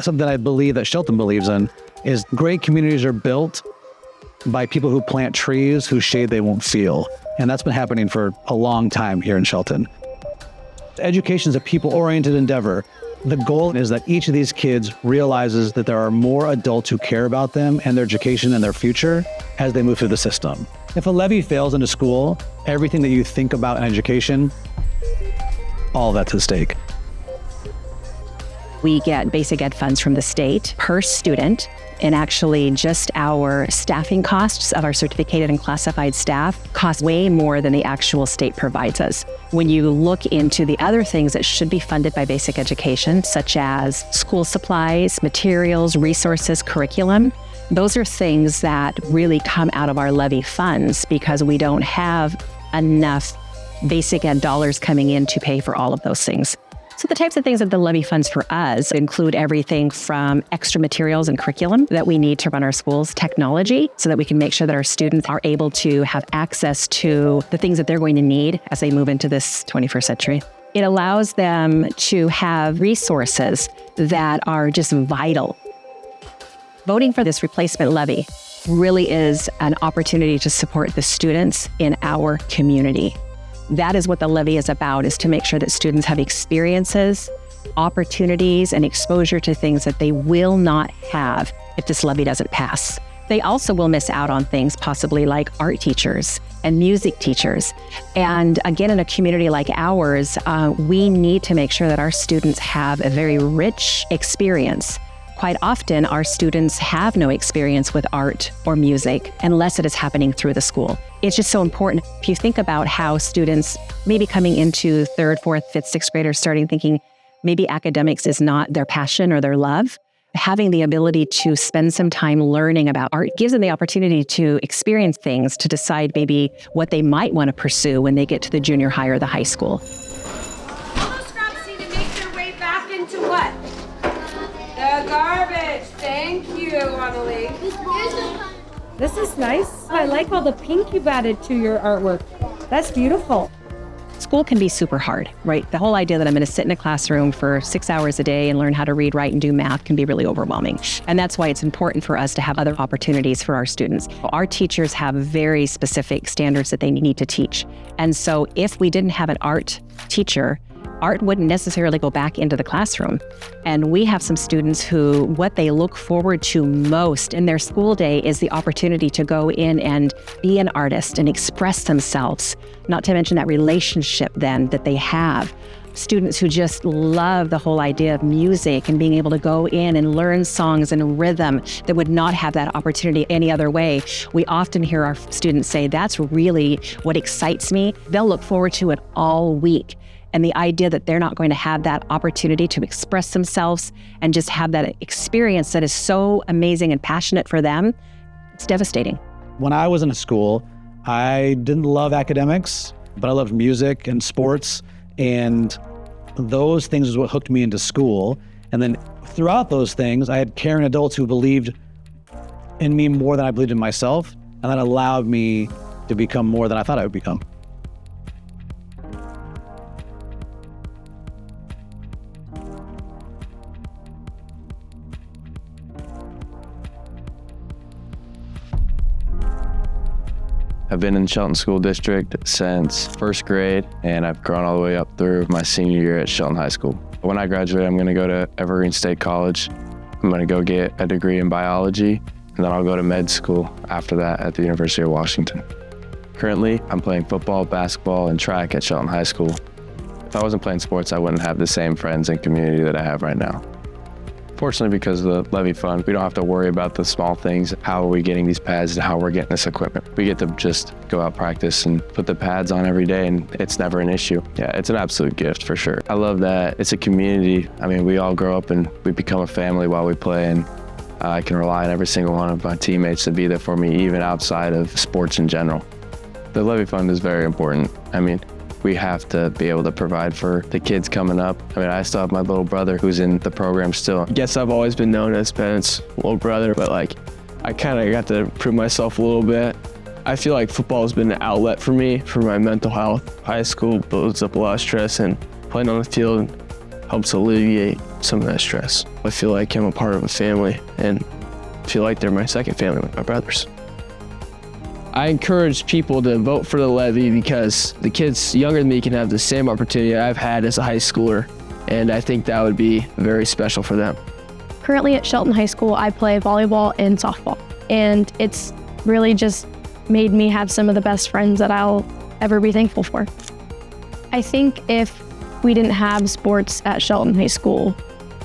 something I believe that Shelton believes in is great communities are built by people who plant trees whose shade they won't feel. And that's been happening for a long time here in Shelton. Education is a people-oriented endeavor. The goal is that each of these kids realizes that there are more adults who care about them and their education and their future as they move through the system. If a levy fails in a school, everything that you think about in education, all that's at stake. We get basic ed funds from the state per student, and actually just our staffing costs of our certificated and classified staff cost way more than the actual state provides us. When you look into the other things that should be funded by basic education, such as school supplies, materials, resources, curriculum, those are things that really come out of our levy funds because we don't have enough basic ed dollars coming in to pay for all of those things. So the types of things that the levy funds for us include everything from extra materials and curriculum that we need to run our schools, technology, so that we can make sure that our students are able to have access to the things that they're going to need as they move into this 21st century. It allows them to have resources that are just vital. Voting for this replacement levy really is an opportunity to support the students in our community. That is what the levy is about, is to make sure that students have experiences, opportunities, and exposure to things that they will not have if this levy doesn't pass. They also will miss out on things possibly like art teachers and music teachers. And again, in a community like ours, we need to make sure that our students have a very rich experience. Quite often, our students have no experience with art or music unless it is happening through the school. It's just so important. If you think about how students maybe coming into 3rd, 4th, 5th, 6th graders starting thinking maybe academics is not their passion or their love, having the ability to spend some time learning about art gives them the opportunity to experience things, to decide maybe what they might want to pursue when they get to the junior high or the high school. All those scraps need to make their way back into what? The garbage. Thank you, Annalie. This is nice. I like all the pink you've added to your artwork. That's beautiful. School can be super hard, right? The whole idea that I'm going to sit in a classroom for 6 hours a day and learn how to read, write, and do math can be really overwhelming. And that's why it's important for us to have other opportunities for our students. Our teachers have very specific standards that they need to teach. And so if we didn't have an art teacher, art wouldn't necessarily go back into the classroom. And we have some students who, what they look forward to most in their school day is the opportunity to go in and be an artist and express themselves, not to mention that relationship then that they have. Students who just love the whole idea of music and being able to go in and learn songs and rhythm that would not have that opportunity any other way. We often hear our students say, that's really what excites me. They'll look forward to it all week. And the idea that they're not going to have that opportunity to express themselves and just have that experience that is so amazing and passionate for them, it's devastating. When I was in a school, I didn't love academics, but I loved music and sports. And those things is what hooked me into school. And then throughout those things, I had caring adults who believed in me more than I believed in myself. And that allowed me to become more than I thought I would become. I've been in Shelton School District since 1st grade, and I've grown all the way up through my senior year at Shelton High School. When I graduate, I'm going to go to Evergreen State College. I'm going to go get a degree in biology, and then I'll go to med school after that at the University of Washington. Currently, I'm playing football, basketball, and track at Shelton High School. If I wasn't playing sports, I wouldn't have the same friends and community that I have right now. Fortunately, because of the levy fund, we don't have to worry about the small things. How are we getting these pads and how we're getting this equipment? We get to just go out, practice, and put the pads on every day, and it's never an issue. Yeah, it's an absolute gift for sure. I love that it's a community. I mean, we all grow up and we become a family while we play, and I can rely on every single one of my teammates to be there for me, even outside of sports in general. The levy fund is very important. I mean, we have to be able to provide for the kids coming up. I mean, I still have my little brother who's in the program still. I guess I've always been known as Bennett's little brother, but I kind of got to prove myself a little bit. I feel like football has been an outlet for me, for my mental health. High school builds up a lot of stress, and playing on the field helps alleviate some of that stress. I feel like I'm a part of a family and feel like they're my second family with my brothers. I encourage people to vote for the levy because the kids younger than me can have the same opportunity I've had as a high schooler, and I think that would be very special for them. Currently at Shelton High School, I play volleyball and softball, and it's really just made me have some of the best friends that I'll ever be thankful for. I think if we didn't have sports at Shelton High School,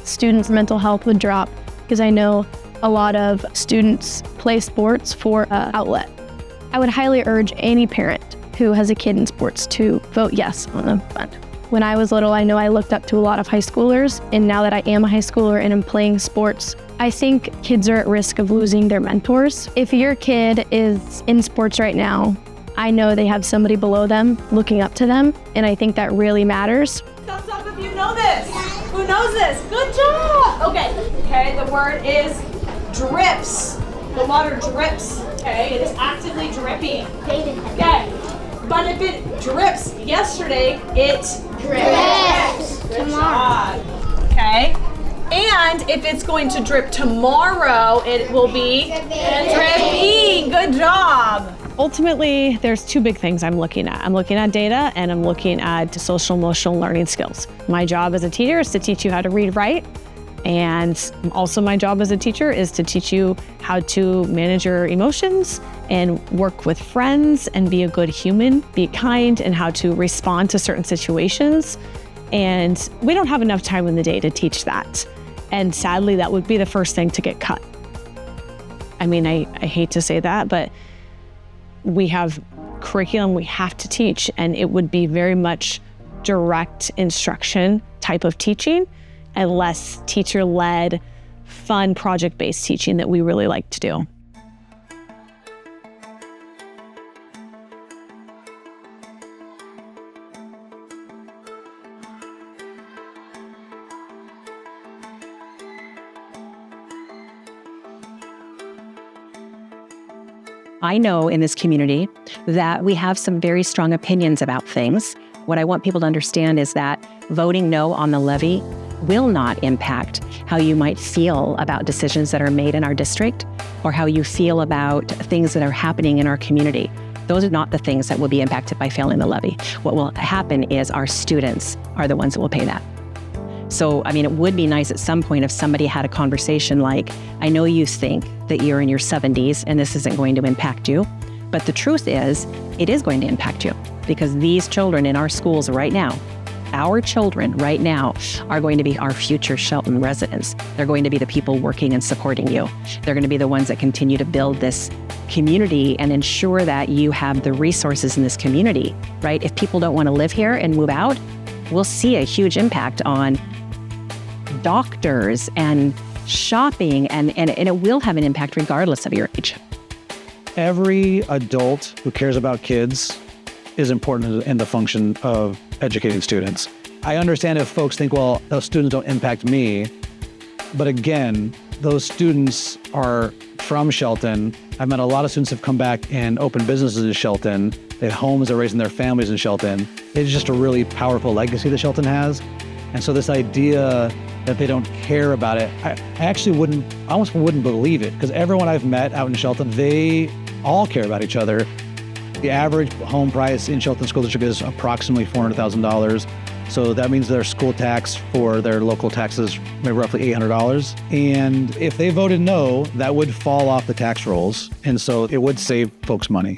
students' mental health would drop because I know a lot of students play sports for an outlet. I would highly urge any parent who has a kid in sports to vote yes on the fund. When I was little, I know I looked up to a lot of high schoolers, and now that I am a high schooler and I'm playing sports, I think kids are at risk of losing their mentors. If your kid is in sports right now, I know they have somebody below them looking up to them, and I think that really matters. Thumbs up if you know this. Who knows this? Good job. Okay, the word is drips. The water drips. Okay, it is actively dripping. Okay, but if it drips yesterday, it drips. Good job. Okay, and if it's going to drip tomorrow, it will be dripping. Good job. Ultimately, there's two big things I'm looking at. I'm looking at data and I'm looking at social emotional learning skills. My job as a teacher is to teach you how to read, write. And also my job as a teacher is to teach you how to manage your emotions and work with friends and be a good human, be kind, and how to respond to certain situations. And we don't have enough time in the day to teach that. And sadly, that would be the first thing to get cut. I mean, I hate to say that, but we have curriculum we have to teach, and it would be very much direct instruction type of teaching and less teacher-led, fun, project-based teaching that we really like to do. I know in this community that we have some very strong opinions about things. What I want people to understand is that voting no on the levy will not impact how you might feel about decisions that are made in our district or how you feel about things that are happening in our community. Those are not the things that will be impacted by failing the levy. What will happen is our students are the ones that will pay that. So, I mean, it would be nice at some point if somebody had a conversation like, I know you think that you're in your 70s and this isn't going to impact you, but the truth is, it is going to impact you because these children in our schools right now, our children right now are going to be our future Shelton residents. They're going to be the people working and supporting you. They're going to be the ones that continue to build this community and ensure that you have the resources in this community, right? If people don't want to live here and move out, we'll see a huge impact on doctors and shopping, and it will have an impact regardless of your age. Every adult who cares about kids is important in the function of educating students. I understand if folks think, well, those students don't impact me, but again, those students are from Shelton. I've met a lot of students who've come back and opened businesses in Shelton. They have homes, they're raising their families in Shelton. It's just a really powerful legacy that Shelton has. And so this idea that they don't care about it, I almost wouldn't believe it, because everyone I've met out in Shelton, they all care about each other. The average home price in Shelton School District is approximately $400,000. So that means their school tax for their local taxes maybe roughly $800. And if they voted no, that would fall off the tax rolls. And so it would save folks money.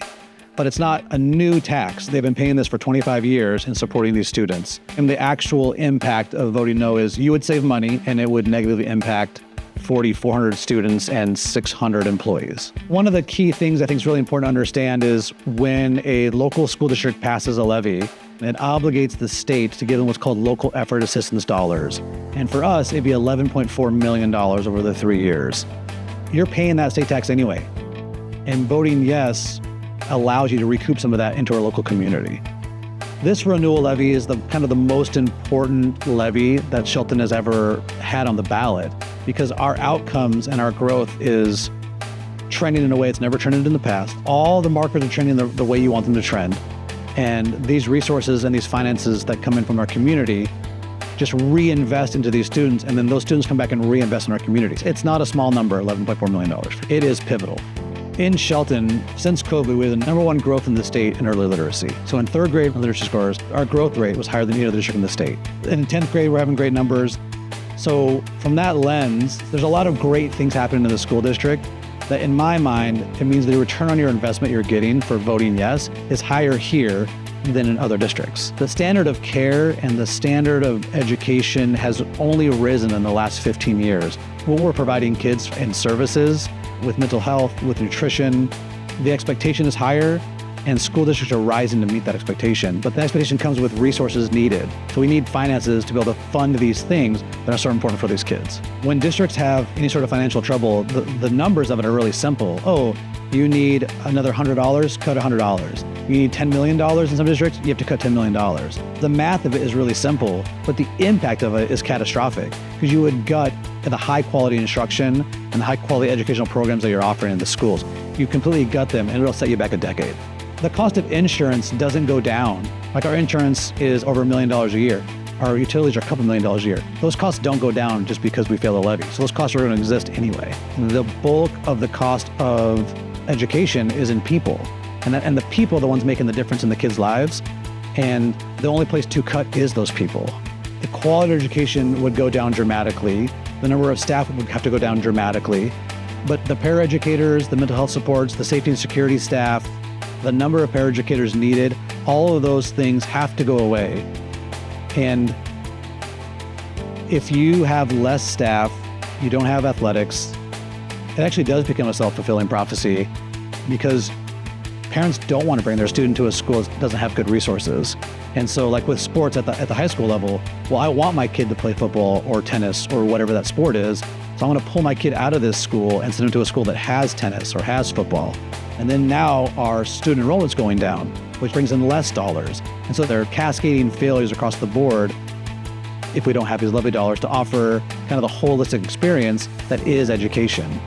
But it's not a new tax. They've been paying this for 25 years and supporting these students. And the actual impact of voting no is you would save money and it would negatively impact 400 students and 600 employees. One of the key things I think is really important to understand is when a local school district passes a levy, it obligates the state to give them what's called local effort assistance dollars. And for us, it'd be $11.4 million over the 3 years. You're paying that state tax anyway. And voting yes allows you to recoup some of that into our local community. This renewal levy is the most important levy that Shelton has ever had on the ballot, because our outcomes and our growth is trending in a way it's never trended in the past. All the markers are trending the way you want them to trend. And these resources and these finances that come in from our community just reinvest into these students, and then those students come back and reinvest in our communities. It's not a small number, $11.4 million. It is pivotal. In Shelton, since COVID, we have the number one growth in the state in early literacy. So in third grade literacy scores, our growth rate was higher than any other district in the state. In 10th grade, we're having great numbers. So from that lens, there's a lot of great things happening in the school district that in my mind, it means the return on your investment you're getting for voting yes is higher here than in other districts. The standard of care and the standard of education has only risen in the last 15 years. What we're providing kids in services with mental health, with nutrition, the expectation is higher, and school districts are rising to meet that expectation. But the expectation comes with resources needed. So we need finances to be able to fund these things that are so important for these kids. When districts have any sort of financial trouble, the numbers of it are really simple. Oh, you need another $100, cut $100. You need $10 million in some districts, you have to cut $10 million. The math of it is really simple, but the impact of it is catastrophic because you would gut the high quality instruction and the high quality educational programs that you're offering in the schools. You completely gut them and it'll set you back a decade. The cost of insurance doesn't go down. Like our insurance is over $1 million a year. Our utilities are a couple $1 million a year. Those costs don't go down just because we fail the levy. So those costs are going to exist anyway. The bulk of the cost of education is in people. And the people are the ones making the difference in the kids' lives. And the only place to cut is those people. The quality of education would go down dramatically. The number of staff would have to go down dramatically. But the paraeducators, the mental health supports, the safety and security staff, the number of paraeducators needed, all of those things have to go away. And if you have less staff, you don't have athletics, it actually does become a self-fulfilling prophecy because parents don't want to bring their student to a school that doesn't have good resources. And so like with sports at the high school level, well, I want my kid to play football or tennis or whatever that sport is. So I'm going to pull my kid out of this school and send him to a school that has tennis or has football. And then now our student enrollment's going down, which brings in less dollars. And so there are cascading failures across the board if we don't have these levy dollars to offer kind of the holistic experience that is education.